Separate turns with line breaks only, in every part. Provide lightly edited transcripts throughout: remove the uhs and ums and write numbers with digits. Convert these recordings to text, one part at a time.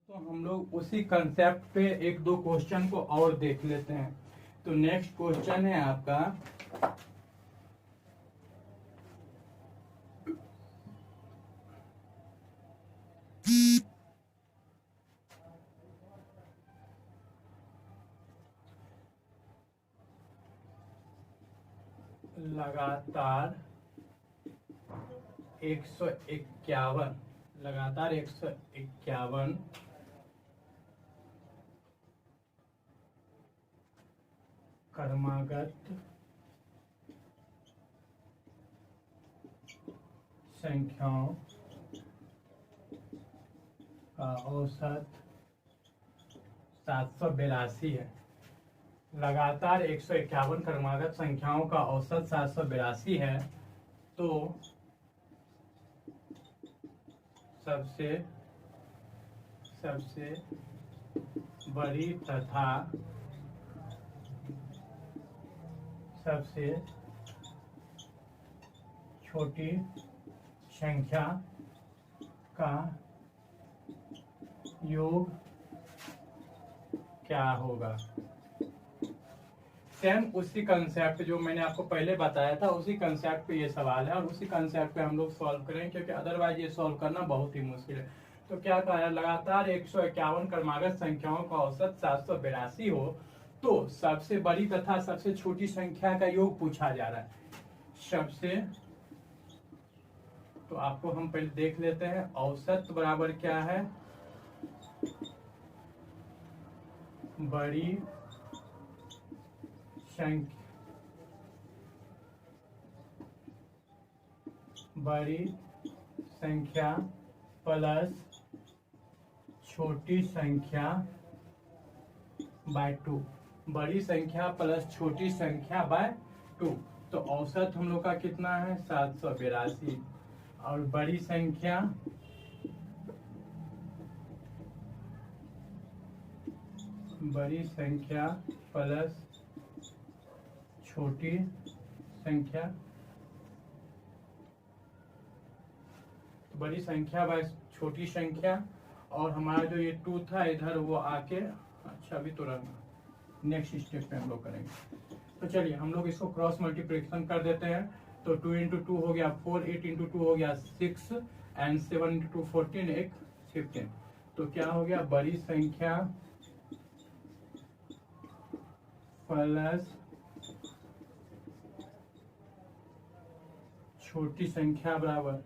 तो हम लोग उसी कंसेप्ट पे एक दो क्वेश्चन को और देख लेते हैं। तो नेक्स्ट क्वेश्चन है आपका लगातार 151 लगातार 151 क्रमागत संख्याओं का औसत 782 है। लगातार 151 क्रमागत संख्याओं का औसत 782 है। तो सबसे बड़ी तथा सबसे छोटी संख्या का योग क्या होगा। सेम उसी कंसेप्ट जो मैंने आपको पहले बताया था, उसी कंसेप्ट पे ये सवाल है और उसी कंसेप्ट पे हम लोग सॉल्व करेंगे, क्योंकि अदरवाइज ये सॉल्व करना बहुत ही मुश्किल है। तो क्या कहा है, लगातार 151 क्रमागत संख्याओं का औसत 782 हो तो सबसे बड़ी तथा सबसे छोटी संख्या का योग पूछा जा रहा है। सबसे तो आपको हम पहले देख लेते हैं, औसत बराबर क्या है, बड़ी संख्या प्लस छोटी संख्या बाय 2। बड़ी संख्या प्लस छोटी संख्या बाय 2। तो औसत हम लोग का कितना है, 782। और बड़ी संख्या प्लस छोटी संख्या, बड़ी संख्या बाय छोटी संख्या। और हमारा जो ये 2 था इधर वो आके, अच्छा अभी तो रहना, नेक्स्ट स्टेप पे हम लोग करेंगे। तो चलिए हम लोग इसको क्रॉस मल्टीप्लिकेशन कर देते हैं। तो 2 इंटू 2 हो गया 4, 8 इंटू 2 हो गया 6 एंड 7 इंटू 2 14, 1 15। तो क्या हो गया, बड़ी संख्या प्लस छोटी संख्या बराबर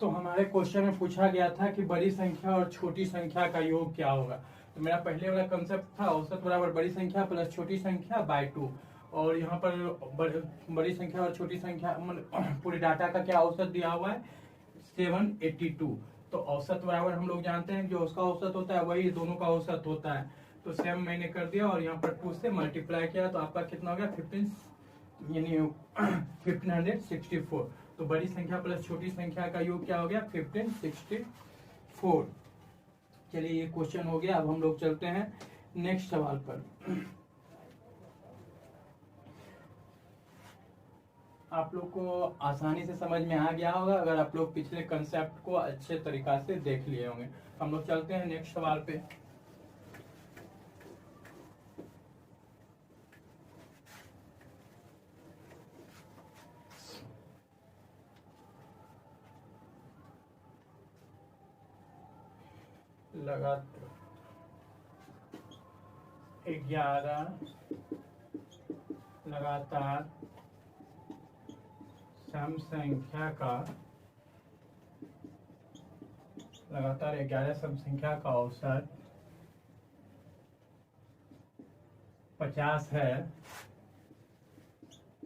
तो हमारे क्वेश्चन में पूछा गया था कि बड़ी संख्या और छोटी संख्या का योग क्या होगा। तो मेरा पहले वाला कंसेप्ट था औसत बराबर बड़ी संख्या प्लस छोटी संख्या बाय 2। और यहाँ पर बड़ी संख्या और छोटी संख्या पूरी डाटा का क्या औसत दिया हुआ है, 782। तो औसत बराबर हम लोग जानते हैं जो उसका औसत होता है वही दोनों का औसत होता है। तो सेम मैंने कर दिया और यहाँ पर 2 से मल्टीप्लाई किया तो आपका कितना हो गया, 15 यानी 1564। तो बड़ी संख्या प्लस छोटी संख्या का योग क्या हो गया, 1564। चलिए ये क्वेश्चन हो गया। अब हम लोग चलते हैं नेक्स्ट सवाल पर। आप लोग को आसानी से समझ में आ गया होगा अगर आप लोग पिछले कंसेप्ट को अच्छे तरीका से देख लिए होंगे। हम लोग चलते हैं नेक्स्ट सवाल पे। लगातार 11 लगातार सम संख्या का औसत 50 है।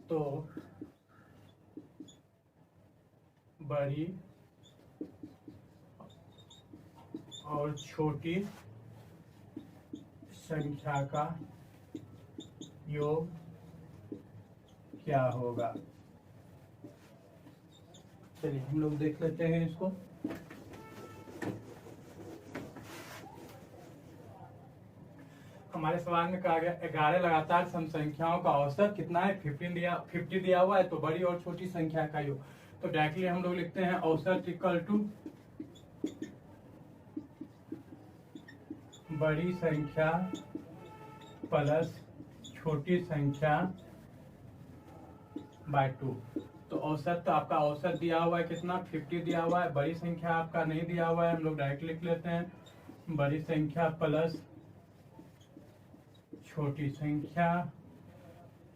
तो बड़ी और छोटी संख्या का योग क्या होगा। चलिए हम लोग देख लेते हैं इसको। हमारे सवाल में कहा गया 11 लगातार सम संख्याओं का औसत कितना है, 50 दिया हुआ है। तो बड़ी और छोटी संख्या का योग, तो डायरेक्टली हम लोग लिखते हैं औसत इक्वल टू बड़ी संख्या प्लस छोटी संख्या बाय 2। तो औसत तो आपका औसत दिया हुआ है कितना 50 दिया हुआ है, बड़ी संख्या आपका नहीं दिया हुआ है, हम लोग डायरेक्ट लिख लेते हैं बड़ी संख्या प्लस छोटी संख्या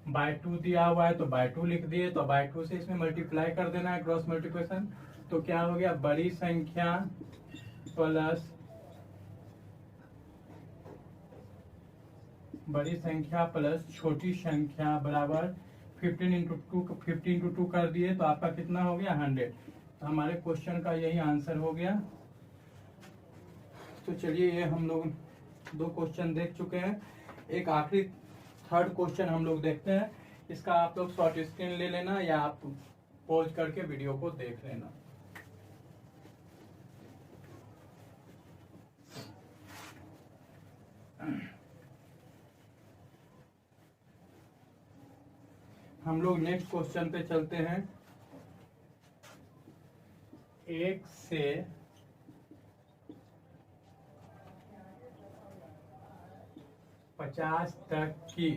बाय 2 दिया हुआ है तो बाय 2 लिख दिए। तो बाय 2 से इसमें मल्टीप्लाई कर देना है, क्रॉस मल्टीप्लिकेशन। तो क्या हो गया बड़ी संख्या प्लस छोटी संख्या बराबर 15 इंटू 2 कर दिए तो आपका कितना हो गया 100। तो हमारे क्वेश्चन का यही आंसर हो गया। तो चलिए ये हम लोग 2 क्वेश्चन देख चुके हैं, एक आखिरी थर्ड क्वेश्चन हम लोग देखते हैं। इसका आप लोग शॉर्ट स्क्रीन ले लेना या आप पॉज करके वीडियो को देख लेना। हम लोग नेक्स्ट क्वेश्चन पे चलते हैं। 1 से 50 तक की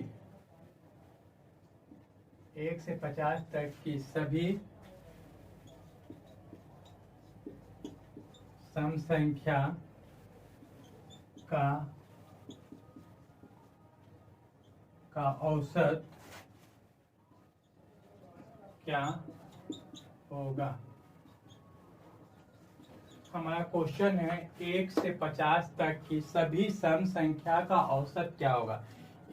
1 से 50 तक की सभी सम संख्या का औसत क्या होगा। हमारा क्वेश्चन है 1 से 50 तक की सभी सम संख्या का औसत क्या होगा।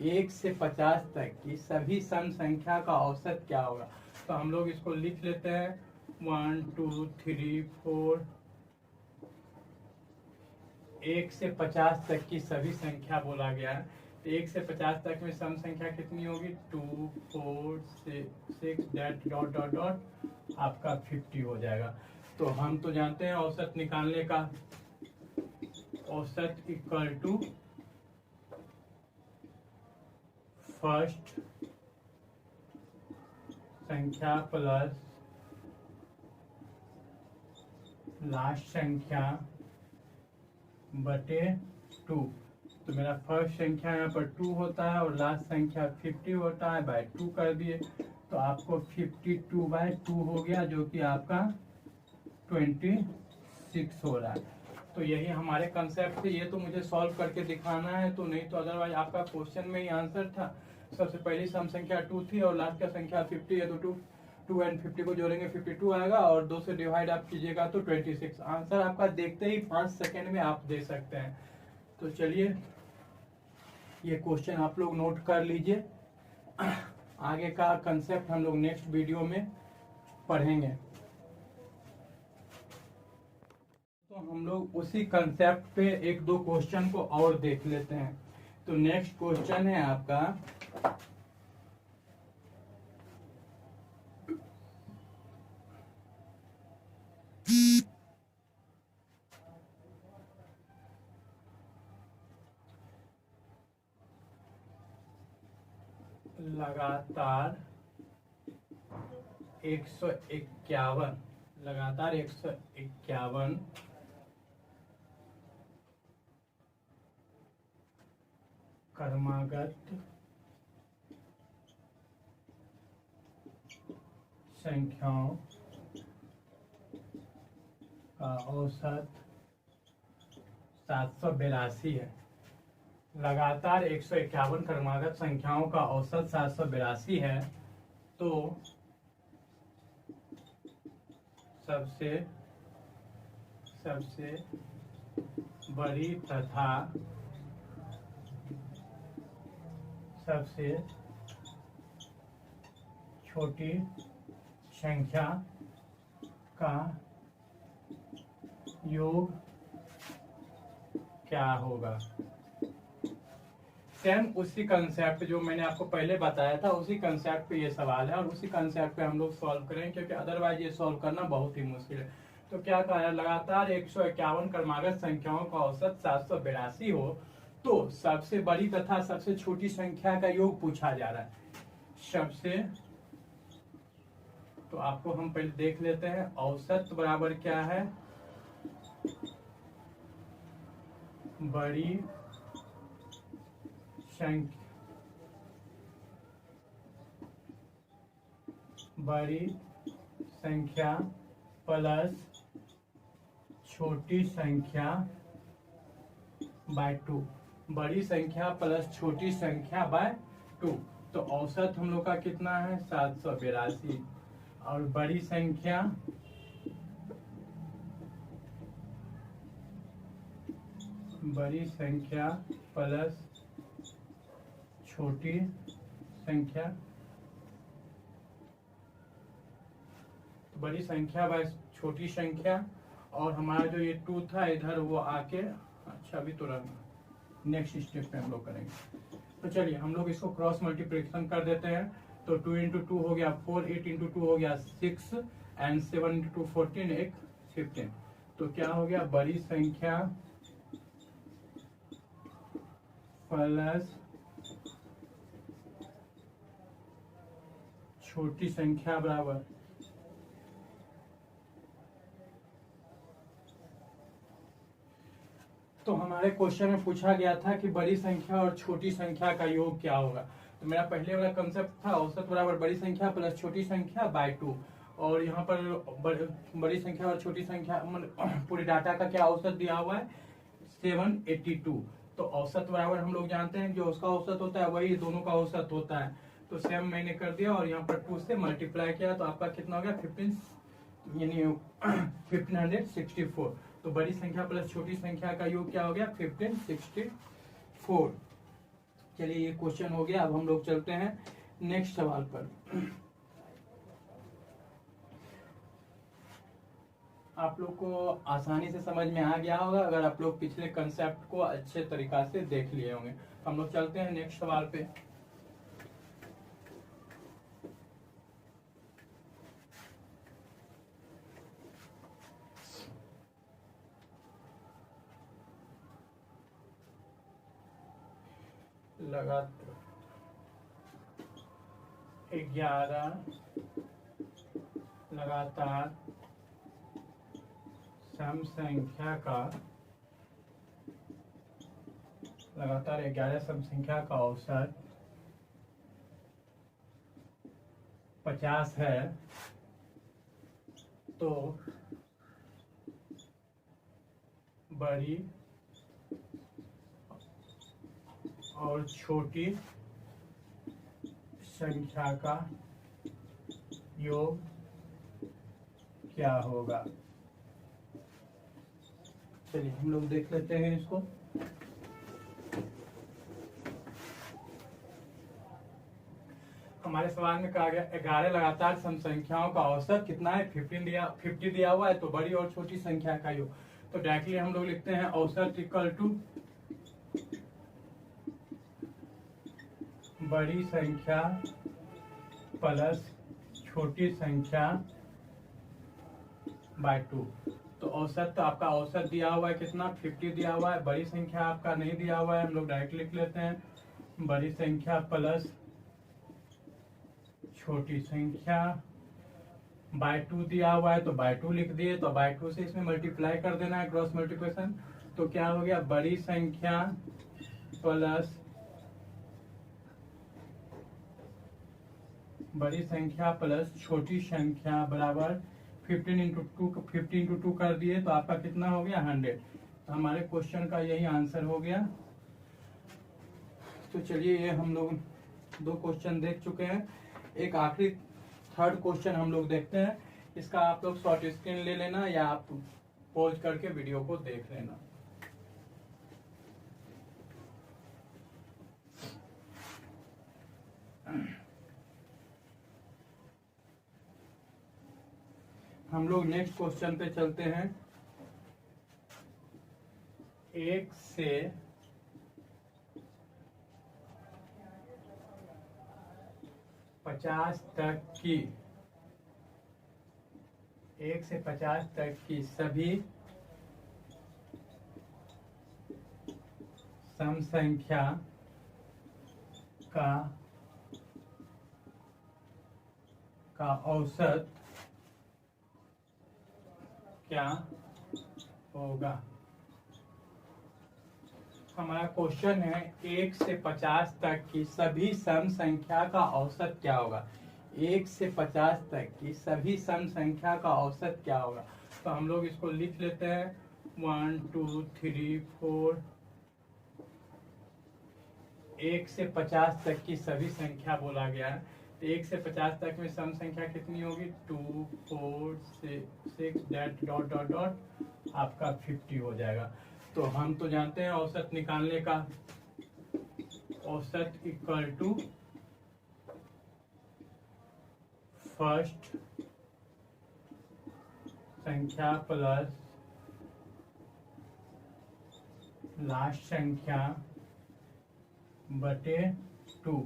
1 से 50 तक की सभी सम संख्या का औसत क्या होगा। तो हम लोग इसको लिख लेते हैं 1 2 3 4। 1 से 50 तक की सभी संख्या बोला गया है। तो 1 से 50 तक में सम संख्या कितनी होगी 2 4 6 डॉट डॉट डॉट आपका 50 हो जाएगा। तो हम तो जानते हैं औसत निकालने का, औसत इक्वल टू फर्स्ट संख्या प्लस लास्ट संख्या बटे 2। तो मेरा फर्स्ट संख्या यहाँ पर 2 होता है और लास्ट संख्या 50 होता है, बाय 2 कर दिए तो आपको 52/2 हो गया, जो कि आपका 26 हो रहा है। तो यही हमारे कंसेप्ट थे। ये तो मुझे सॉल्व करके दिखाना है, तो नहीं तो अदरवाइज आपका क्वेश्चन में ही आंसर था। सबसे पहली सम संख्या 2 थी और लास्ट का संख्या 50 है, तो 2 एंड 50 को जोड़ेंगे 52 आएगा और 2 से डिवाइड आप कीजिएगा तो 26। आंसर आपका देखते ही 5 सेकेंड में आप दे सकते हैं। तो चलिए ये क्वेश्चन आप लोग नोट कर लीजिए, आगे का कंसेप्ट हम लोग नेक्स्ट वीडियो में पढ़ेंगे। तो हम लोग उसी कंसेप्ट पे 1-2 क्वेश्चन को और देख लेते हैं। तो नेक्स्ट क्वेश्चन है आपका लगातार 151 क्रमागत संख्याओं का औसत 782 है। लगातार 151 क्रमागत संख्याओं का औसत 782 है। तो सबसे बड़ी तथा सबसे छोटी संख्या का योग क्या होगा। सेम उसी कंसेप्ट जो मैंने आपको पहले बताया था, उसी कंसेप्ट पे ये सवाल है और उसी कंसेप्ट पे हम लोग सॉल्व करें, क्योंकि अदरवाइज ये सॉल्व करना बहुत ही मुश्किल है। तो क्या कहा है, लगातार 151 क्रमागत संख्याओं का औसत 782 हो तो सबसे बड़ी तथा सबसे छोटी संख्या का योग पूछा जा रहा है। सबसे तो आपको हम पहले देख लेते हैं औसत बराबर क्या है, बड़ी संख्या प्लस छोटी संख्या बाय 2, बड़ी संख्या प्लस छोटी संख्या बाय 2। तो औसत हम लोग का कितना है 782, और बड़ी संख्या प्लस छोटी संख्या, बड़ी संख्या बाय छोटी संख्या, और हमारा जो ये 2 था इधर वो आके, अच्छा अभी तो रहा नेक्स्ट स्टेप पे हम लोग करेंगे। तो चलिए हम लोग इसको क्रॉस मल्टीप्लिकेशन कर देते हैं। तो 2 इंटू 2 हो गया 4, 8 इंटू 2 हो गया 6 एंड 7 इंटू 2 14, 15। तो क्या हो गया, बड़ी संख्या प्लस छोटी संख्या बराबर तो हमारे क्वेश्चन में पूछा गया था कि बड़ी संख्या और छोटी संख्या का योग क्या होगा। तो मेरा पहले वाला कंसेप्ट था औसत बराबर बड़ी संख्या प्लस छोटी संख्या बाय 2, और यहाँ पर बड़ी संख्या और छोटी संख्या पूरी डाटा का क्या औसत दिया हुआ है 782। तो औसत बराबर हम लोग जानते हैं जो उसका औसत होता है वही दोनों का औसत होता है। तो सेम मैंने कर दिया और यहाँ पर 2 से मल्टीप्लाई किया, तो आपका कितना हो गया 15 यानी 1564। तो बड़ी संख्या प्लस छोटी संख्या का योग क्या हो गया 1564। चलिए ये क्वेश्चन हो गया। अब हम लोग चलते हैं नेक्स्ट सवाल पर। आप लोग को आसानी से समझ में आ गया होगा अगर आप लोग पिछले कंसेप्ट को अच्छे तरीका से देख लिए होंगे। हम लोग चलते हैं नेक्स्ट सवाल पे। लगातार 11 लगातार सम संख्या का औसत 50 है, तो बड़ी और छोटी संख्या का योग क्या होगा। चलिए हम लोग देख लेते हैं इसको। हमारे सवाल में कहा गया 11 लगातार सम संख्याओं का औसत कितना है 50 दिया हुआ है, तो बड़ी और छोटी संख्या का योग। तो डायरेक्टली हम लोग लिखते हैं औसत इक्वल टू बड़ी संख्या प्लस छोटी संख्या बाय 2। तो औसत तो आपका औसत दिया हुआ है कितना 50 दिया हुआ है, बड़ी संख्या आपका नहीं दिया हुआ है, हम लोग डायरेक्ट लिख लेते हैं बड़ी संख्या प्लस छोटी संख्या बाय 2 दिया हुआ है, तो बाय 2 लिख दिए। तो बाय 2 से इसमें मल्टीप्लाई कर देना है क्रॉस मल्टीप्लिकेशन। तो क्या हो गया बड़ी संख्या प्लस छोटी संख्या बराबर 15 इंटू 2 कर दिए, तो आपका कितना हो गया 100। तो हमारे क्वेश्चन का यही आंसर हो गया। तो चलिए ये हम लोग 2 क्वेश्चन देख चुके हैं। एक आखिरी थर्ड क्वेश्चन हम लोग देखते हैं। इसका आप लोग शॉर्ट स्क्रीन ले लेना या आप पॉज करके वीडियो को देख लेना। हम लोग नेक्स्ट क्वेश्चन पे चलते हैं। 1 से 50 तक की सभी सम संख्या का औसत क्या होगा। हमारा क्वेश्चन है 1 से 50 तक की सभी सम संख्या का औसत क्या होगा। 1 से 50 तक की सभी सम संख्या का औसत क्या होगा। तो हम लोग इसको लिख लेते हैं 1 2 3 4। 1 से 50 तक की सभी संख्या बोला गया है। तो 1 से 50 तक में सम संख्या कितनी होगी 2 4 6 डैट डॉट डॉट डॉट आपका 50 हो जाएगा। तो हम तो जानते हैं औसत निकालने का, औसत इक्वल टू फर्स्ट संख्या प्लस लास्ट संख्या बटे 2।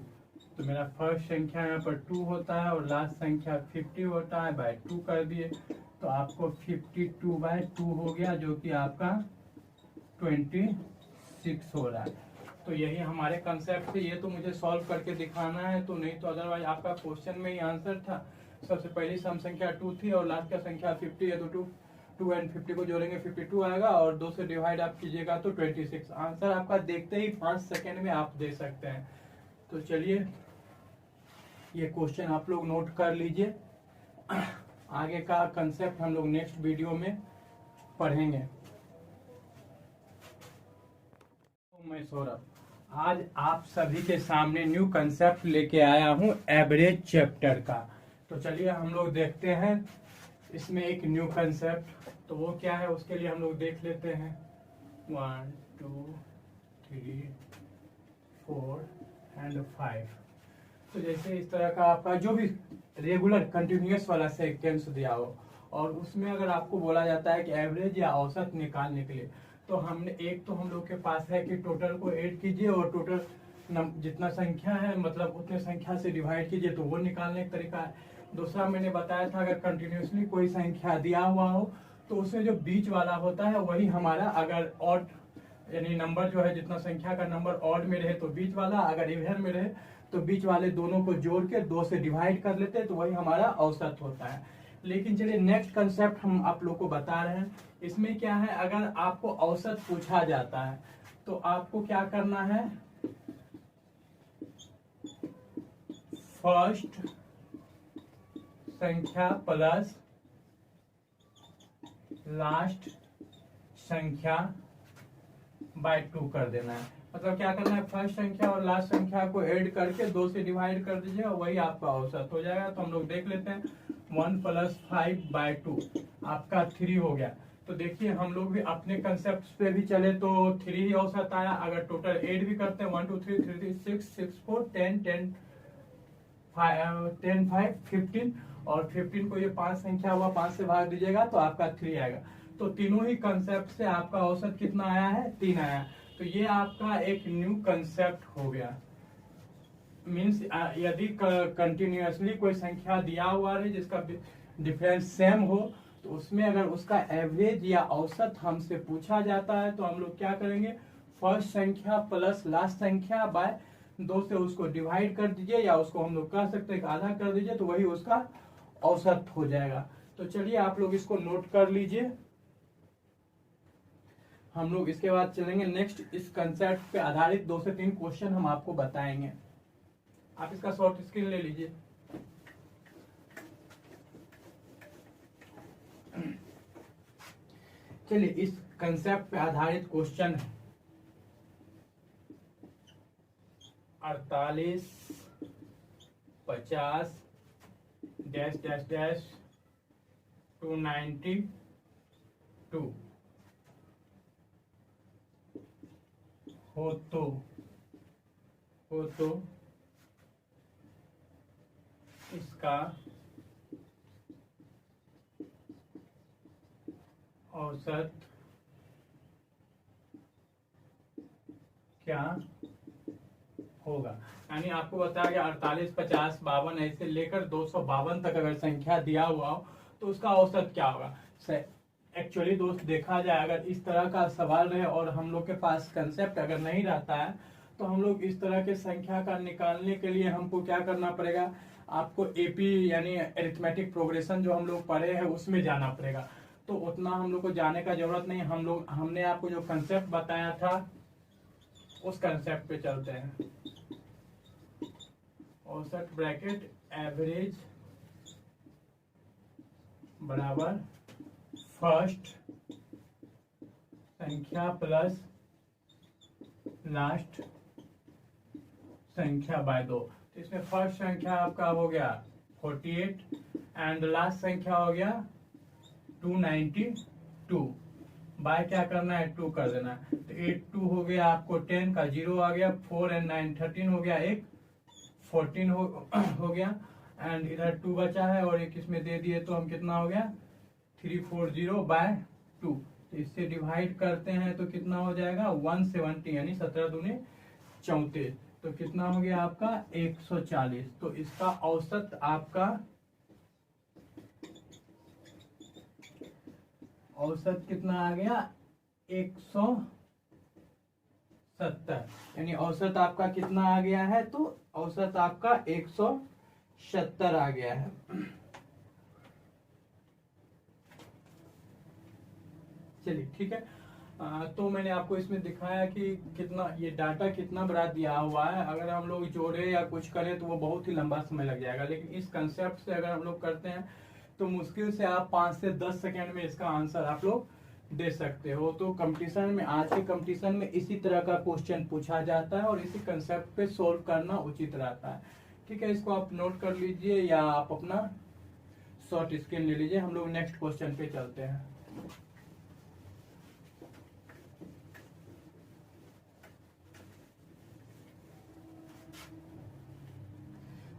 तो मेरा फर्स्ट संख्या यहाँ पर 2 होता है और लास्ट संख्या 50 होता है, बाय 2 कर दिए तो आपको 52/2 हो गया, जो कि आपका 26 हो रहा है। तो यही हमारे कंसेप्ट से, ये तो मुझे सॉल्व करके दिखाना है, तो नहीं तो अदरवाइज आपका क्वेश्चन में ही आंसर था। सबसे पहली सम संख्या 2 थी और लास्ट का संख्या 50 है, तो 2 एंड 50 को जोड़ेंगे 52 आएगा और 2 से डिवाइड आप कीजिएगा तो 26। आंसर आपका देखते ही 5 सेकेंड में आप दे सकते हैं। तो चलिए ये क्वेश्चन आप लोग नोट कर लीजिए, आगे का कंसेप्ट हम लोग नेक्स्ट वीडियो में पढ़ेंगे। तो मैं सौरभ आज आप सभी के सामने न्यू कंसेप्ट लेके आया हूँ एवरेज चैप्टर का। तो चलिए हम लोग देखते हैं इसमें एक न्यू कंसेप्ट, तो वो क्या है उसके लिए हम लोग देख लेते हैं 1 2 3 4 एंड 5। तो जैसे इस तरह का आपका जो भी रेगुलर कंटिन्यूअस वाला सेक्वेंस दिया हो और उसमें अगर आपको बोला जाता है कि एवरेज या औसत निकालने के लिए, तो हमने एक तो हम लोग के पास है कि टोटल को ऐड कीजिए और टोटल जितना संख्या है मतलब उतने संख्या से डिवाइड कीजिए, तो वो निकालने का तरीका है। दूसरा मैंने बताया था अगर कंटिन्यूसली कोई संख्या दिया हुआ हो तो उसमें जो बीच वाला होता है वही हमारा, अगर ऑड यानी नंबर जो है जितना संख्या का नंबर ऑड में रहे तो बीच वाला, अगर इवन में रहे तो बीच वाले दोनों को जोड़ के 2 से डिवाइड कर लेते हैं, तो वही हमारा औसत होता है। लेकिन चलिए नेक्स्ट कंसेप्ट हम आप लोग को बता रहे हैं। इसमें क्या है, अगर आपको औसत पूछा जाता है तो आपको क्या करना है, फर्स्ट संख्या प्लस लास्ट संख्या बाय 2 कर देना है। मतलब क्या करना है, फर्स्ट संख्या और लास्ट संख्या को ऐड करके 2 से डिवाइड कर दीजिए और वही आपका औसत हो जाएगा। तो हम लोग देख लेते हैं 1 + 5/2 आपका 3 हो गया। तो देखिए हम लोग भी अपने कंसेप्ट पे भी चले तो 3 ही औसत आया। अगर टोटल ऐड भी करते हैं 1 2 3 3 3 6 6 4 10 10 10 5 15 और 15 को ये 5 संख्या हुआ, 5 से भाग दीजिएगा तो आपका 3 आएगा। तो तीनों ही कंसेप्ट से आपका औसत कितना आया है, 3 आया। तो ये आपका एक न्यू कंसेप्ट हो गया। मीन्स यदि कंटिन्यूअसली कोई संख्या दिया हुआ है जिसका डिफरेंस सेम हो तो उसमें अगर उसका एवरेज या औसत हमसे पूछा जाता है तो हम लोग क्या करेंगे, फर्स्ट संख्या प्लस लास्ट संख्या बाय 2 से उसको डिवाइड कर दीजिए, या उसको हम लोग कह सकते हैं कि आधा कर दीजिए, तो वही उसका औसत हो जाएगा। तो चलिए आप लोग इसको नोट कर लीजिए। हम लोग इसके बाद चलेंगे नेक्स्ट, इस कंसेप्ट पे आधारित 2 से 3 क्वेश्चन हम आपको बताएंगे। आप इसका शॉर्ट स्क्रीन ले लीजिए। चलिए इस कंसेप्ट पे आधारित क्वेश्चन है 48 50 डैश डैश डैश 292 हो तो इसका औसत क्या होगा। यानी आपको बताया गया 48 50 52 ऐसे लेकर 252 तक अगर संख्या दिया हुआ हो तो उसका औसत क्या होगा। एक्चुअली दोस्त देखा जाए अगर इस तरह का सवाल रहे और हम लोग के पास कंसेप्ट अगर नहीं रहता है तो हम लोग इस तरह के संख्या का निकालने के लिए हमको क्या करना पड़ेगा, आपको एपी यानी अरिथमेटिक प्रोग्रेशन जो हम लोग पढ़े हैं उसमें जाना पड़ेगा। तो उतना हम लोग को जाने का जरूरत नहीं। हमने आपको जो कंसेप्ट बताया था उस कंसेप्ट पे चलते हैं। औसत ब्रैकेट एवरेज बराबर फर्स्ट संख्या प्लस लास्ट संख्या बाय 2। तो इसमें फर्स्ट संख्या आपका हो गया 48 एंड लास्ट संख्या हो गया 292। बाय क्या करना है, 2 कर देना है। तो 8 2 हो गया आपको 10 का 0 आ गया, 4 एंड 9 13 हो गया, एक 14 हो गया एंड इधर 2 बचा है और एक इसमें दे दिए तो हम कितना हो गया 340 बाय 2। तो इससे डिवाइड करते हैं तो कितना हो जाएगा 170 यानी 17 दूनी 34। तो कितना हो गया आपका 140। तो इसका औसत आपका औसत कितना आ गया 170 यानी औसत आपका कितना आ गया है, तो औसत आपका 170 आ गया है। चलिए ठीक है। तो मैंने आपको इसमें दिखाया कि कितना ये डाटा कितना बड़ा दिया हुआ है। अगर हम लोग जोड़े या कुछ करें तो वो बहुत ही लंबा समय लग जाएगा, लेकिन इस कंसेप्ट से अगर हम लोग करते हैं तो मुश्किल से आप 5 से 10 सेकेंड में इसका आंसर आप लोग दे सकते हो। तो कंपटीशन में, आज के कंपटीशन में इसी तरह का क्वेश्चन पूछा जाता है और इसी कंसेप्ट पे सोल्व करना उचित रहता है। ठीक है, इसको आप नोट कर लीजिए या आप अपना शॉर्ट स्क्रीन ले लीजिए। हम लोग नेक्स्ट क्वेश्चन पे चलते हैं।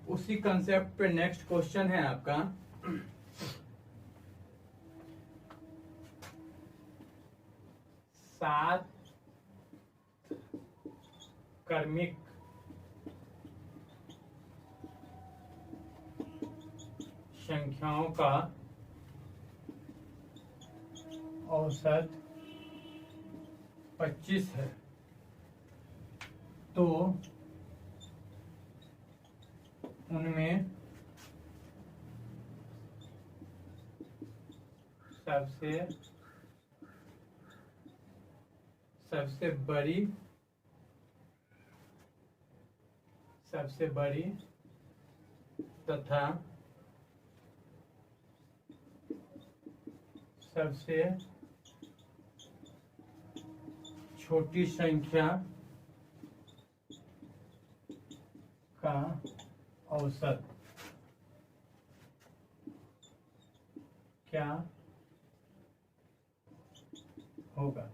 उसी कंसेप्ट पे नेक्स्ट क्वेश्चन है आपका 7 क्रमिक संख्याओं का औसत 25 है, तो उनमें सबसे बड़ी तथा सबसे छोटी संख्या का औसत क्या होगा।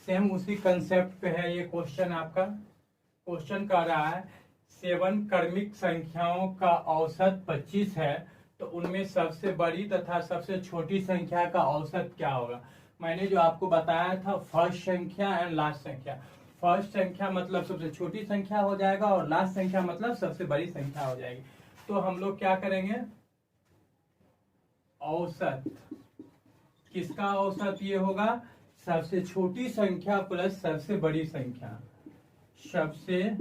सेम उसी कंसेप्ट पे है ये क्वेश्चन आपका। क्वेश्चन कह रहा है 7 क्रमिक संख्याओं का औसत 25 है, तो उनमें सबसे बड़ी तथा सबसे छोटी संख्या का औसत क्या होगा। मैंने जो आपको बताया था फर्स्ट संख्या एंड लास्ट संख्या। फर्स्ट संख्या मतलब सबसे छोटी संख्या हो जाएगा और लास्ट संख्या मतलब सबसे बड़ी संख्या हो जाएगी। तो हम लोग क्या करेंगे, औसत किसका औसत ये होगा, सबसे छोटी संख्या प्लस सबसे बड़ी संख्या। सबसे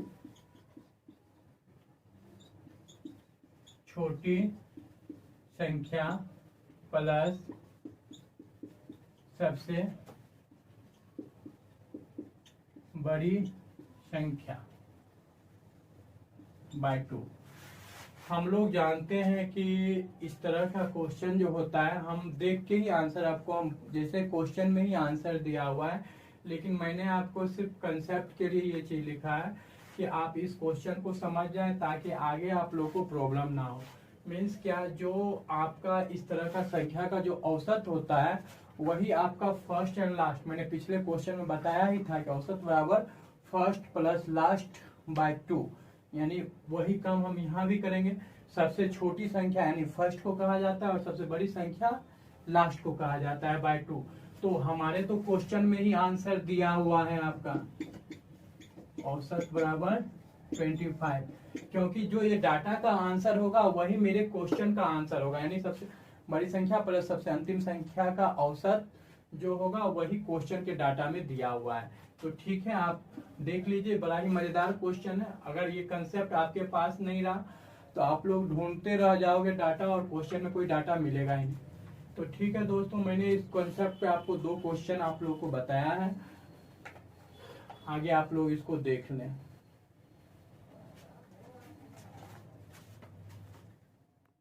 छोटी संख्या प्लस सबसे बड़ी संख्या बाय 2। हम लोग जानते हैं कि इस तरह का क्वेश्चन जो होता है हम देख के ही आंसर आपको, हम जैसे क्वेश्चन में ही आंसर दिया हुआ है, लेकिन मैंने आपको सिर्फ कंसेप्ट के लिए ये चीज लिखा है कि आप इस क्वेश्चन को समझ जाएं ताकि आगे आप लोग को प्रॉब्लम ना हो। मीन्स क्या, जो आपका इस तरह का संख्या का जो औसत होता है वही आपका फर्स्ट एंड लास्ट, मैंने पिछले क्वेश्चन में बताया ही था कि औसत बराबर फर्स्ट प्लस लास्ट बाय 2, यानी वही काम हम यहाँ भी करेंगे। सबसे छोटी संख्या यानी फर्स्ट को कहा जाता है और सबसे बड़ी संख्या लास्ट को कहा जाता है बाय 2। तो हमारे तो क्वेश्चन में ही आंसर दिया हुआ है आपका औसत बराबर 25, क्योंकि जो ये डाटा का आंसर होगा वही मेरे क्वेश्चन का आंसर होगा, यानी सबसे बड़ी संख्या प्लस सबसे अंतिम संख्या का औसत जो होगा वही क्वेश्चन के डाटा में दिया हुआ है। तो ठीक है, आप देख लीजिए, बड़ा ही मजेदार क्वेश्चन है। अगर ये कंसेप्ट आपके पास नहीं रहा तो आप लोग ढूंढते रह जाओगे डाटा और क्वेश्चन में कोई डाटा मिलेगा ही नहीं। तो ठीक है दोस्तों, मैंने इस कॉन्सेप्ट पे आपको 2 क्वेश्चन आप लोगों को बताया है, आगे आप लोग इसको देख लें।